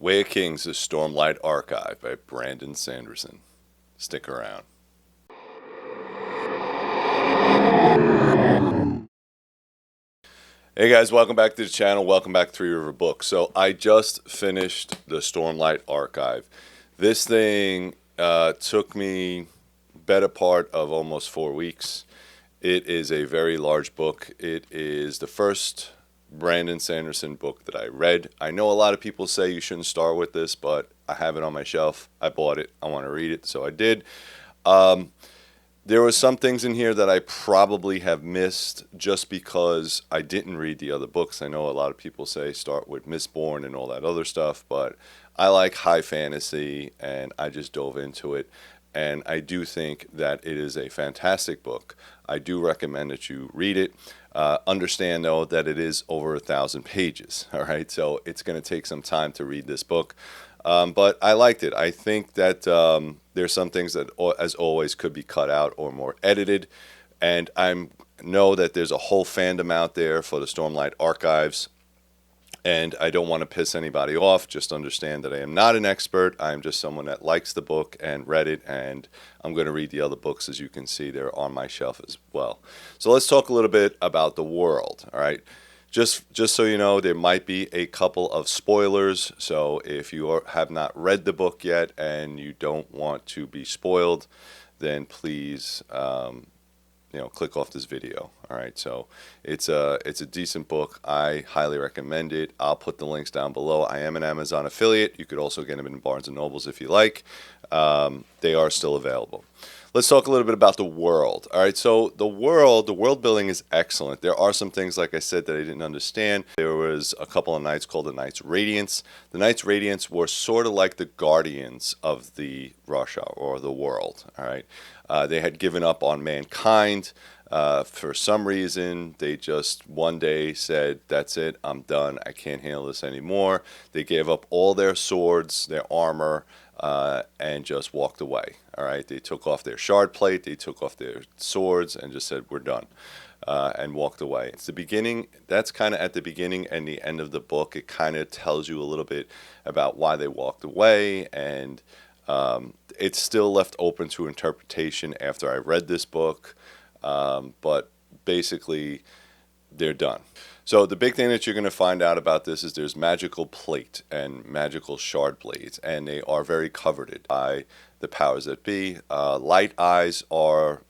Way of Kings, the Stormlight Archive by Brandon Sanderson. Stick around. Hey guys, welcome back to the channel. Welcome back to Three River Books. So I just finished the Stormlight Archive. This thing took me better part of almost 4 weeks. It is a very large book. It is the first Brandon Sanderson book that I read. I know a lot of people say you shouldn't start with this, but I have it on my shelf. I bought it. I want to read it, so I did. There were some things in here that I probably have missed just because I didn't read the other books. I know a lot of people say start with Mistborn and all that other stuff, but I like high fantasy and I just dove into it. And I do think that it is a fantastic book. I do recommend that you read it. Understand, though, that it is over 1,000 pages. All right, so it's going to take some time to read this book. But I liked it. I think that there's some things that, as always, could be cut out or more edited. And I know that there's a whole fandom out there for the Stormlight Archives. And I don't want to piss anybody off. Just understand that I am not an expert. I'm just someone that likes the book and read it. And I'm going to read the other books. As you can see, they're on my shelf as well. So let's talk a little bit about the world. All right. Just so you know, there might be a couple of spoilers. So if you have not read the book yet and you don't want to be spoiled, then please, click off this video. All right. So it's a decent book. I highly recommend it. I'll put the links down below. I am an Amazon affiliate. You could also get them in Barnes and Nobles if you like. They are still available. Let's talk a little bit about the world. All right, so the world building is excellent. There are some things, like I said, that I didn't understand. There was a couple of knights called the Knights Radiance. The Knights Radiance were sort of like the guardians of the Russia or the world. All right, they had given up on mankind. For some reason, they just one day said, that's it, I'm done. I can't handle this anymore. They gave up all their swords, their armor, and just walked away. All right, they took off their shard plate, they took off their swords, and just said, we're done, and walked away. It's the beginning. That's kind of at the beginning and the end of the book. It kind of tells you a little bit about why they walked away, and it's still left open to interpretation after I read this book, but basically they're done. So the big thing that you're going to find out about this is there's magical plate and magical shard blades, and they are very coveted by the powers that be. Light eyes are,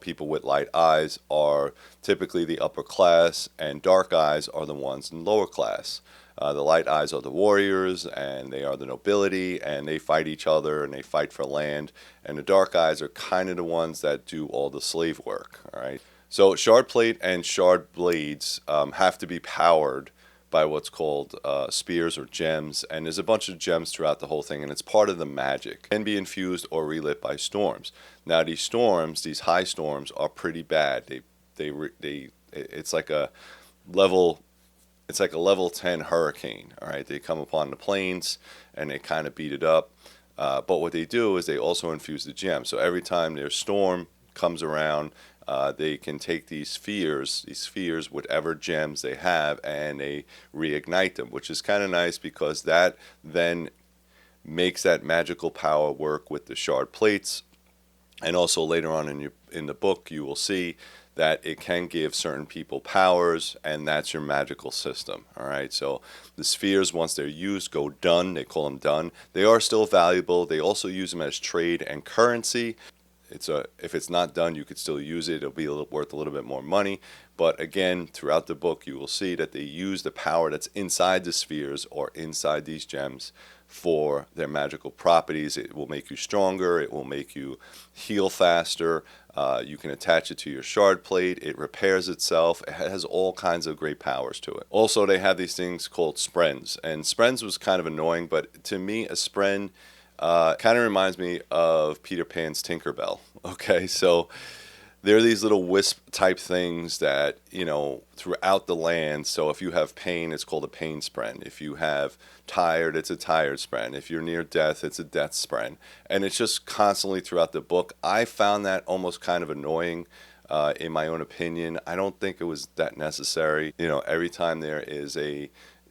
people with light eyes are typically the upper class, and dark eyes are the ones in lower class. The light eyes are the warriors, and they are the nobility, and they fight each other, and they fight for land. And the dark eyes are kind of the ones that do all the slave work, all right? So shard plate and shard blades have to be powered by what's called spears or gems, and there's a bunch of gems throughout the whole thing, and it's part of the magic. Can be infused or relit by storms. Now these storms, these high storms, are pretty bad. It's like a level 10 hurricane. All right, they come upon the plains and they kind of beat it up. But what they do is they also infuse the gems. So every time their storm comes around, they can take these spheres, whatever gems they have, and they reignite them, which is kind of nice because that then makes that magical power work with the shard plates. And also later on in the book, you will see that it can give certain people powers, and that's your magical system. All right, so the spheres, once they're used, go done. They call them done. They are still valuable. They also use them as trade and currency. If it's not done, you could still use it. It'll be worth a little bit more money. But again, throughout the book, you will see that they use the power that's inside the spheres or inside these gems for their magical properties. It will make you stronger. It will make you heal faster. You can attach it to your shard plate. It repairs itself. It has all kinds of great powers to it. Also, they have these things called sprens. And sprens was kind of annoying, but to me, a spren kind of reminds me of Peter Pan's Tinkerbell. Okay, so there are these little wisp type things that, throughout the land. So if you have pain, it's called a pain spren. If you have tired, it's a tired spren. If you're near death, it's a death spren. And it's just constantly throughout the book. I found that almost kind of annoying. In my own opinion, I don't think it was that necessary. Every time there is a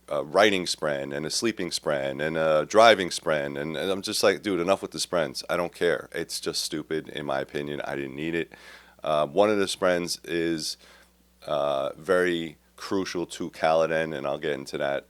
writing spren and a sleeping spren and a driving spren, and I'm just like, dude, enough with the sprens. I don't care. It's just stupid, in my opinion. I didn't need it. One of the sprens is very crucial to Kaladin, and I'll get into that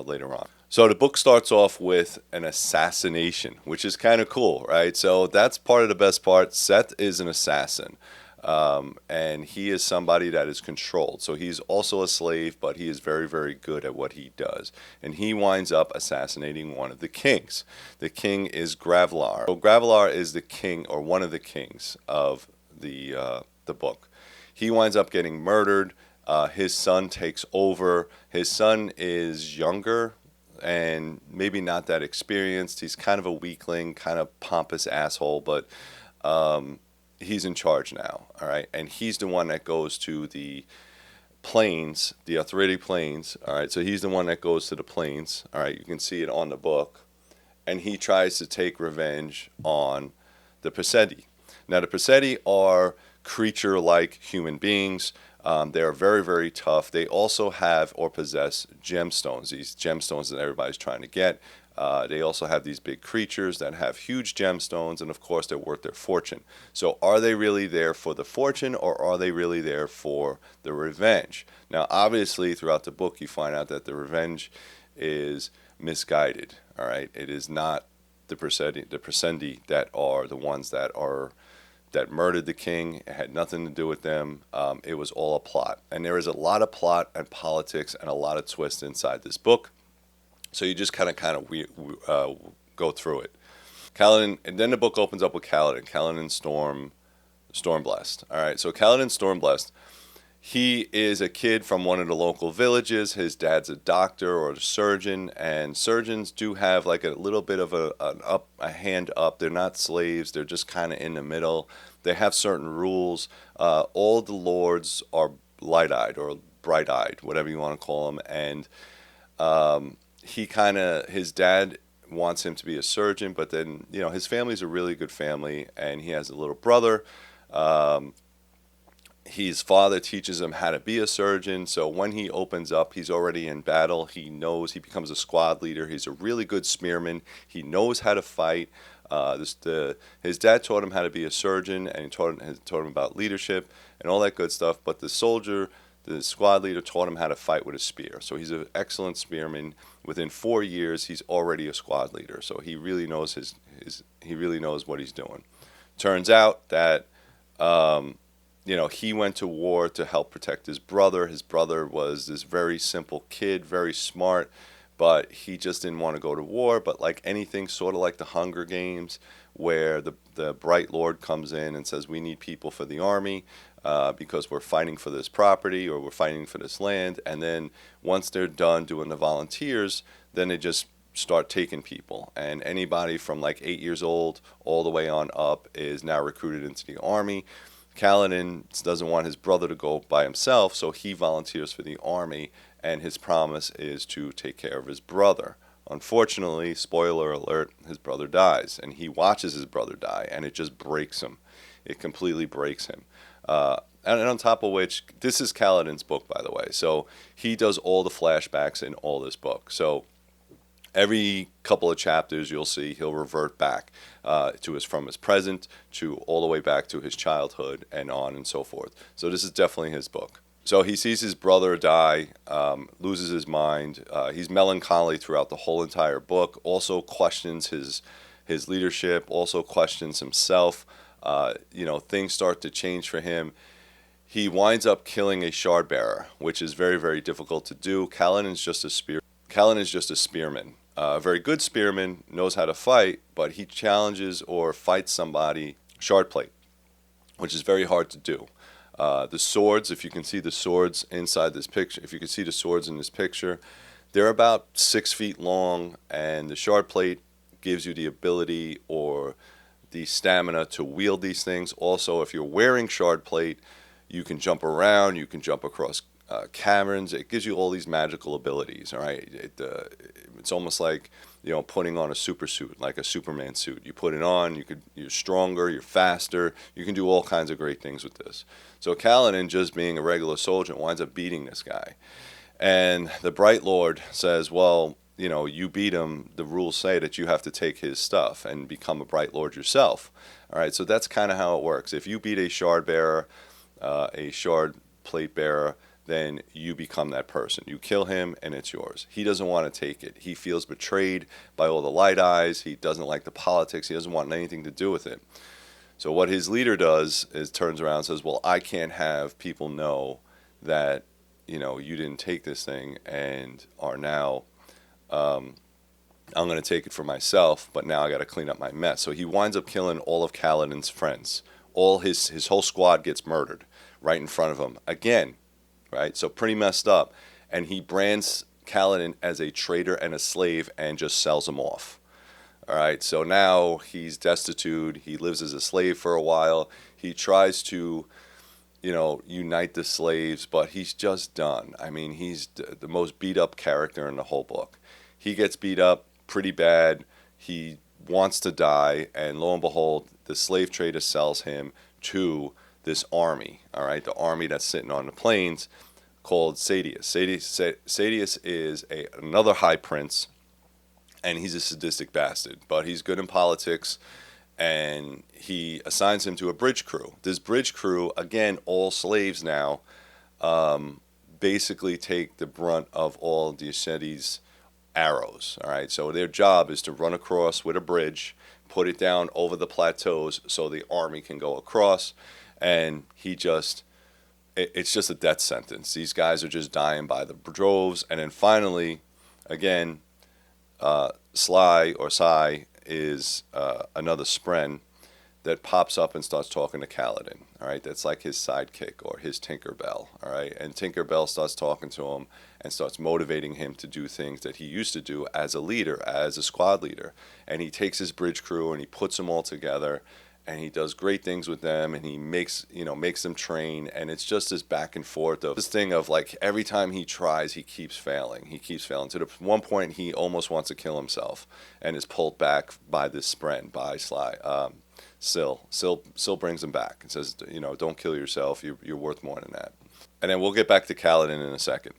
later on. So the book starts off with an assassination, which is kind of cool, right? So that's part of the best part. Seth is an assassin. And he is somebody that is controlled. So he's also a slave, but he is very, very good at what he does. And he winds up assassinating one of the kings. The king is Gravlar. So Gravlar is the king, or one of the kings of the book. He winds up getting murdered. His son takes over. His son is younger and maybe not that experienced. He's kind of a weakling, kind of pompous asshole, but he's in charge now, all right? And he's the one that goes to the plains, the Arthritic Plains, all right? So he's the one that goes to the plains, all right? You can see it on the book. And he tries to take revenge on the Preseti. Now, the Preseti are creature-like human beings. They are very, very tough. They also have or possess gemstones, these gemstones that everybody's trying to get. They also have these big creatures that have huge gemstones, and of course they're worth their fortune. So are they really there for the fortune, or are they really there for the revenge? Now, obviously, throughout the book you find out that the revenge is misguided, all right? It is not the Presenti that are the ones that murdered the king. It had nothing to do with them. It was all a plot. And there is a lot of plot and politics and a lot of twist inside this book. So you just kind of go through it. Kaladin, and then the book opens up with Kaladin Stormblessed. All right, so Kaladin Stormblessed, he is a kid from one of the local villages. His dad's a doctor or a surgeon, and surgeons do have like a little bit of a hand up. They're not slaves. They're just kind of in the middle. They have certain rules. All the lords are light-eyed or bright-eyed, whatever you want to call them, and his dad wants him to be a surgeon, but then, his family's a really good family, and he has a little brother. His father teaches him how to be a surgeon, so when he opens up, he's already in battle. He becomes a squad leader. He's a really good spearman. He knows how to fight. His dad taught him how to be a surgeon, and he taught him about leadership and all that good stuff, but the squad leader taught him how to fight with a spear. So he's an excellent spearman. Within 4 years, he's already a squad leader. So he really knows he really knows what he's doing. Turns out that he went to war to help protect his brother. His brother was this very simple kid, very smart, but he just didn't want to go to war. But like anything, sort of like the Hunger Games, where the Bright Lord comes in and says, we need people for the army because we're fighting for this property or we're fighting for this land. And then once they're done doing the volunteers, then they just start taking people. And anybody from like 8 years old all the way on up is now recruited into the army. Kaladin doesn't want his brother to go by himself, so he volunteers for the army, and his promise is to take care of his brother. Unfortunately, spoiler alert, his brother dies, and he watches his brother die, and it just breaks him. It completely breaks him. And on top of which, this is Kaladin's book, by the way, so he does all the flashbacks in all this book. So every couple of chapters, you'll see he'll revert back from his present to all the way back to his childhood and on and so forth. So this is definitely his book. So he sees his brother die, loses his mind. He's melancholy throughout the whole entire book. Also questions his leadership. Also questions himself. Things start to change for him. He winds up killing a shard bearer, which is very, very difficult to do. Kaladin is just a spearman. A very good spearman, knows how to fight, but he challenges or fights somebody shard plate, which is very hard to do. The swords, if you can see the swords inside this picture, if you can see the swords in this picture, they're about 6 feet long, and the shard plate gives you the ability or the stamina to wield these things. Also, if you're wearing shard plate, you can jump around, you can jump across caverns. It gives you all these magical abilities, all right? It's almost like, putting on a super suit, like a Superman suit. You put it on, you're stronger, you're faster, you can do all kinds of great things with this. So Kaladin, just being a regular soldier, winds up beating this guy. And the Bright Lord says, well, you know, you beat him. The rules say that you have to take his stuff and become a Bright Lord yourself. All right, so that's kind of how it works. If you beat a shard bearer, a shard plate bearer, then you become that person. You kill him and it's yours. He doesn't want to take it. He feels betrayed by all the Light Eyes. He doesn't like the politics. He doesn't want anything to do with it. So what his leader does is turns around and says, well, I can't have people know that, you know, you didn't take this thing and are now, I'm going to take it for myself, but now I got to clean up my mess. So he winds up killing all of Kaladin's friends. All his whole squad gets murdered right in front of him. Again, right? So pretty messed up. And he brands Kaladin as a traitor and a slave and just sells him off. All right, so now he's destitute. He lives as a slave for a while. He tries to, you know, unite the slaves, but he's just done. I mean, he's the most beat up character in the whole book. He gets beat up pretty bad. He wants to die, and lo and behold, the slave trader sells him to this army. All right, the army that's sitting on the plains called Sadius. Sadius is another high prince. And he's a sadistic bastard, but he's good in politics, and he assigns him to a bridge crew. This bridge crew, again, all slaves now, basically take the brunt of all the Asceti's arrows. All right, so their job is to run across with a bridge, put it down over the plateaus so the army can go across, and it's just a death sentence. These guys are just dying by the droves, and then finally, again, Sly or Psy is another Spren that pops up and starts talking to Kaladin. All right, that's like his sidekick or his Tinkerbell. All right, and Tinkerbell starts talking to him and starts motivating him to do things that he used to do as a leader, as a squad leader. And he takes his bridge crew and he puts them all together, and he does great things with them, and he makes them train, and it's just this back and forth of this thing of like every time he tries, he keeps failing. To the one point, he almost wants to kill himself, and is pulled back by this Spren, by Sly. Syl brings him back and says, you know, don't kill yourself. You're worth more than that. And then we'll get back to Kaladin in a second.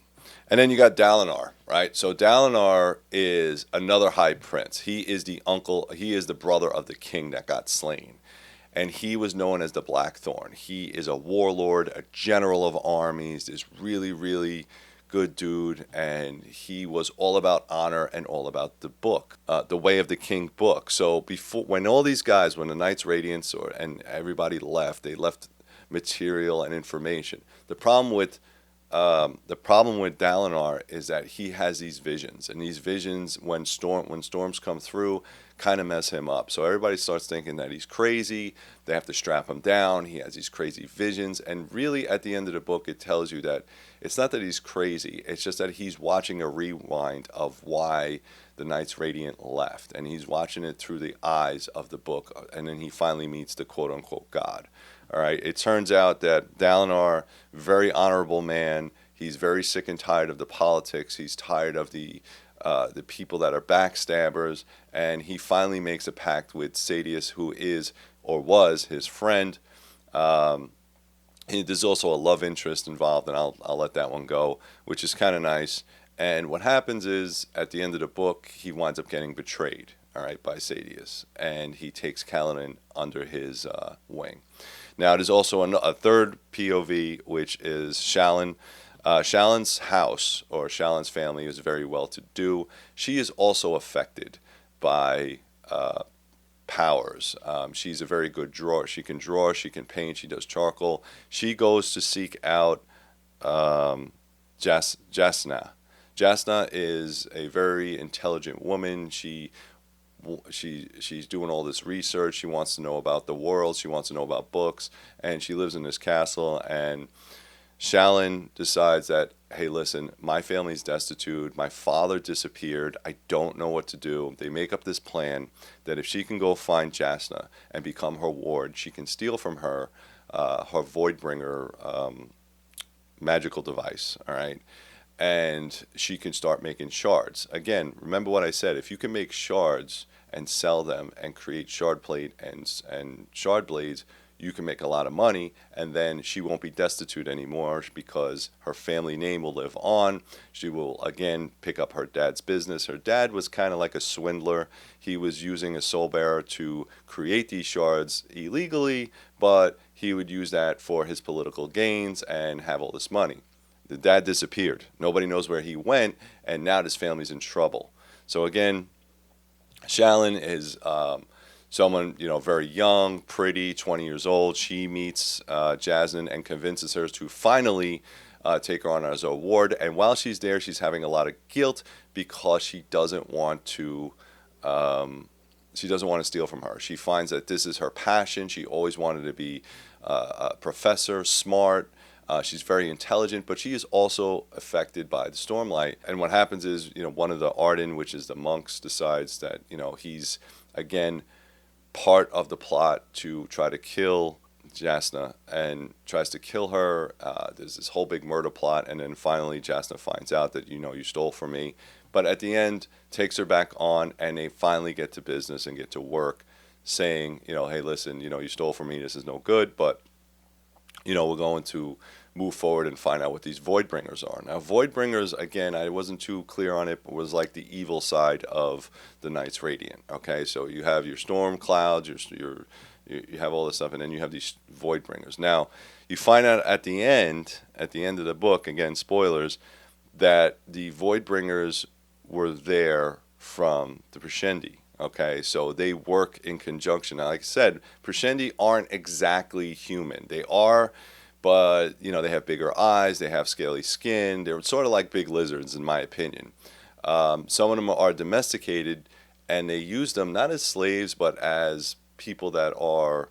And then you got Dalinar, right? So Dalinar is another high prince. He is the brother of the king that got slain. And he was known as the Black Thorn. He is a warlord, a general of armies, this really, really good dude. And he was all about honor and all about the book, the Way of the King book. So when the Knights Radiance and everybody left, they left material and information. The problem with Dalinar is that he has these visions, and these visions, when storms come through, kind of mess him up. So everybody starts thinking that he's crazy. They have to strap him down. He has these crazy visions, and really, at the end of the book, it tells you that it's not that he's crazy. It's just that he's watching a rewind of why the Knights Radiant left, and he's watching it through the eyes of the book, and then he finally meets the quote-unquote God. All right, it turns out that Dalinar, very honorable man, he's very sick and tired of the politics. He's tired of the people that are backstabbers, and he finally makes a pact with Sadius, who is or was his friend. There's also a love interest involved, and I'll let that one go, which is kind of nice. And what happens is, at the end of the book, he winds up getting betrayed, all right, by Sadius, and he takes Kaladin under his wing. Now, there's also a third POV, which is Shallan. Shallan's house, or Shallan's family, is very well-to-do. She is also affected by powers. She's a very good drawer. She can draw, she can paint, she does charcoal. She goes to seek out Jasnah. Jasnah is a very intelligent woman. She's doing all this research. She wants to know about the world. She wants to know about books, and she lives in this castle. And Shallan decides that, hey, listen, my family's destitute. My father disappeared. I don't know what to do. They make up this plan that if she can go find Jasnah and become her ward, she can steal from her her Voidbringer magical device. All right. And she can start making shards. Again, remember what I said. If you can make shards and sell them and create shard plate and shard blades, you can make a lot of money, and then she won't be destitute anymore because her family name will live on. She will again pick up her dad's business. Her dad was kind of like a swindler. He was using a soul bearer to create these shards illegally, but he would use that for his political gains and have all this money. The dad disappeared. Nobody knows where he went, and now this family's in trouble. So again, Shalyn is someone, very young, pretty, 20 years old. She meets Jasmine and convinces her to finally take her on as a ward. And while she's there, she's having a lot of guilt because she doesn't want to. She doesn't want to steal from her. She finds that this is her passion. She always wanted to be a professor, smart. She's very intelligent, but she is also affected by the Stormlight. And what happens is, one of the Arden, which is the monks, decides that, he's, again, part of the plot to try to kill Jasna and tries to kill her. There's this whole big murder plot, and then finally Jasna finds out that, you stole from me. But at the end, takes her back on, and they finally get to business and get to work, saying, hey, listen, you stole from me, this is no good, but, we're going to move forward and find out what these Voidbringers are. Now, Voidbringers, again, I wasn't too clear on it, but was like the evil side of the Knights Radiant. Okay, so you have your storm clouds, you have all this stuff, and then you have these Voidbringers. Now, you find out at the end of the book, again, spoilers, that the Voidbringers were there from the Prescendi. Okay, so they work in conjunction. Now, like I said, Prescendi aren't exactly human. They are, but, they have bigger eyes, they have scaly skin. They're sort of like big lizards, in my opinion. Some of them are domesticated, and they use them not as slaves, but as people that are,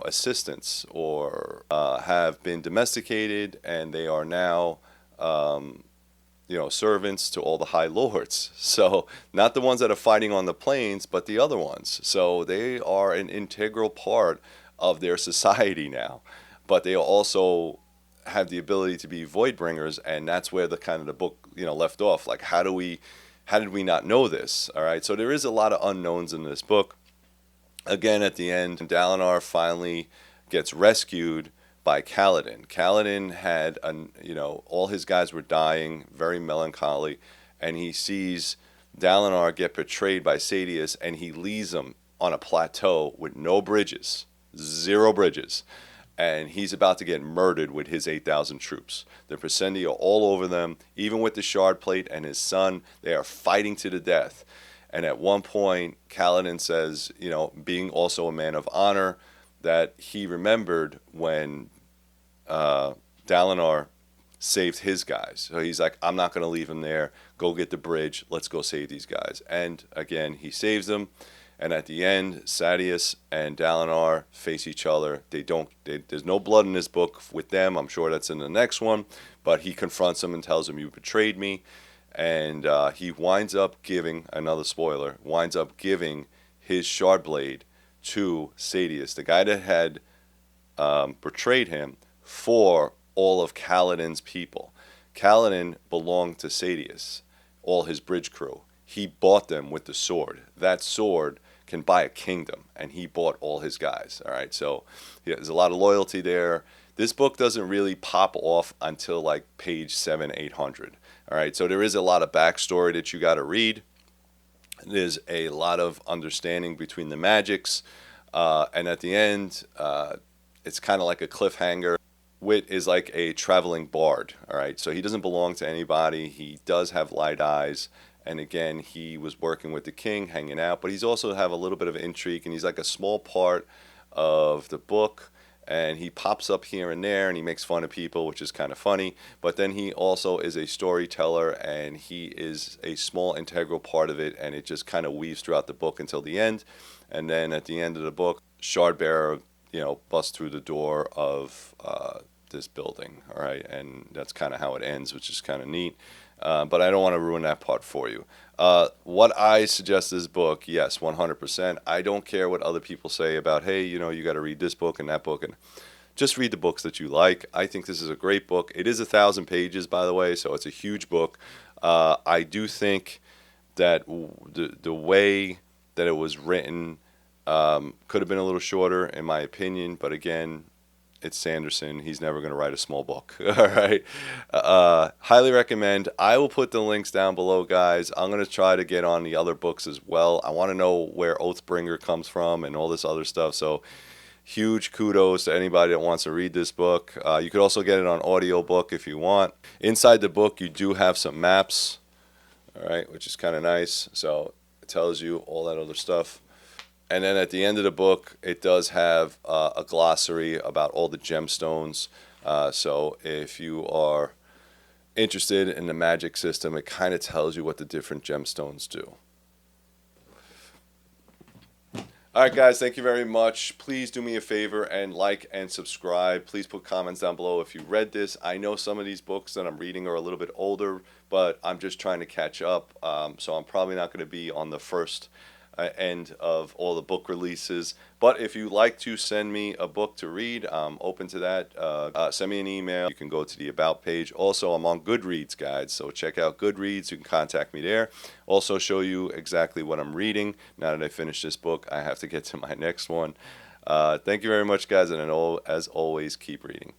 assistants or have been domesticated, and they are now, servants to all the high lords. So not the ones that are fighting on the plains, but the other ones. So they are an integral part of their society now. But they also have the ability to be Voidbringers, and that's where the kind of the book, left off. Like, how did we not know this? All right, so there is a lot of unknowns in this book. Again, at the end, Dalinar finally gets rescued by Kaladin. Kaladin had, all his guys were dying, very melancholy, and he sees Dalinar get betrayed by Sadeas, and he leaves him on a plateau with no bridges, 0 bridges. And he's about to get murdered with his 8,000 troops. The Prescendi are all over them, even with the Shard Plate and his son. They are fighting to the death. And at one point, Kaladin says, being also a man of honor, that he remembered when Dalinar saved his guys. So he's like, I'm not going to leave him there. Go get the bridge. Let's go save these guys. And again, he saves them. And at the end, Sadeas and Dalinar face each other. There's no blood in this book with them. I'm sure that's in the next one. But he confronts him and tells him, you betrayed me. And he winds up giving, another spoiler, his shard blade to Sadeas, the guy that had betrayed him, for all of Kaladin's people. Kaladin belonged to Sadeas, all his bridge crew. He bought them with the sword. That sword can buy a kingdom, and he bought all his guys. All right, so there's a lot of loyalty there. This book doesn't really pop off until like page 700-800. All right, so there is a lot of backstory that you got to read. There's a lot of understanding between the magics, and at the end, it's kind of like a cliffhanger. Wit is like a traveling bard. All right, so he doesn't belong to anybody. He does have light eyes. And again, he was working with the king, hanging out, but he's also have a little bit of intrigue, and he's like a small part of the book, and he pops up here and there, and he makes fun of people, which is kind of funny, but then he also is a storyteller, and he is a small integral part of it, and it just kind of weaves throughout the book until the end. And then at the end of the book, Shardbearer, busts through the door of this building, all right, and that's kind of how it ends, which is kind of neat. But I don't want to ruin that part for you. What I suggest this book, yes, 100%. I don't care what other people say about, hey, you got to read this book and that book, and just read the books that you like. I think this is a great book. It is 1,000 pages, by the way, so it's a huge book. I do think that the way that it was written Could have been a little shorter, in my opinion, but again, it's Sanderson. He's never going to write a small book. All right. Highly recommend. I will put the links down below, guys. I'm going to try to get on the other books as well. I want to know where Oathbringer comes from and all this other stuff. So huge kudos to anybody that wants to read this book. You could also get it on audiobook if you want. Inside the book, you do have some maps, all right, which is kind of nice. So it tells you all that other stuff. And then at the end of the book, it does have a glossary about all the gemstones. So if you are interested in the magic system, it kind of tells you what the different gemstones do. All right, guys, thank you very much. Please do me a favor and like and subscribe. Please put comments down below if you read this. I know some of these books that I'm reading are a little bit older, but I'm just trying to catch up. So I'm probably not going to be on the first end of all the book releases. But if you'd like to send me a book to read, I'm open to that. Send me an email. You can go to the About page. Also, I'm on Goodreads, guys, so check out Goodreads. You can contact me there. Also show you exactly what I'm reading. Now that I finish this book, I have to get to my next one. Thank you very much, guys, and as always, keep reading.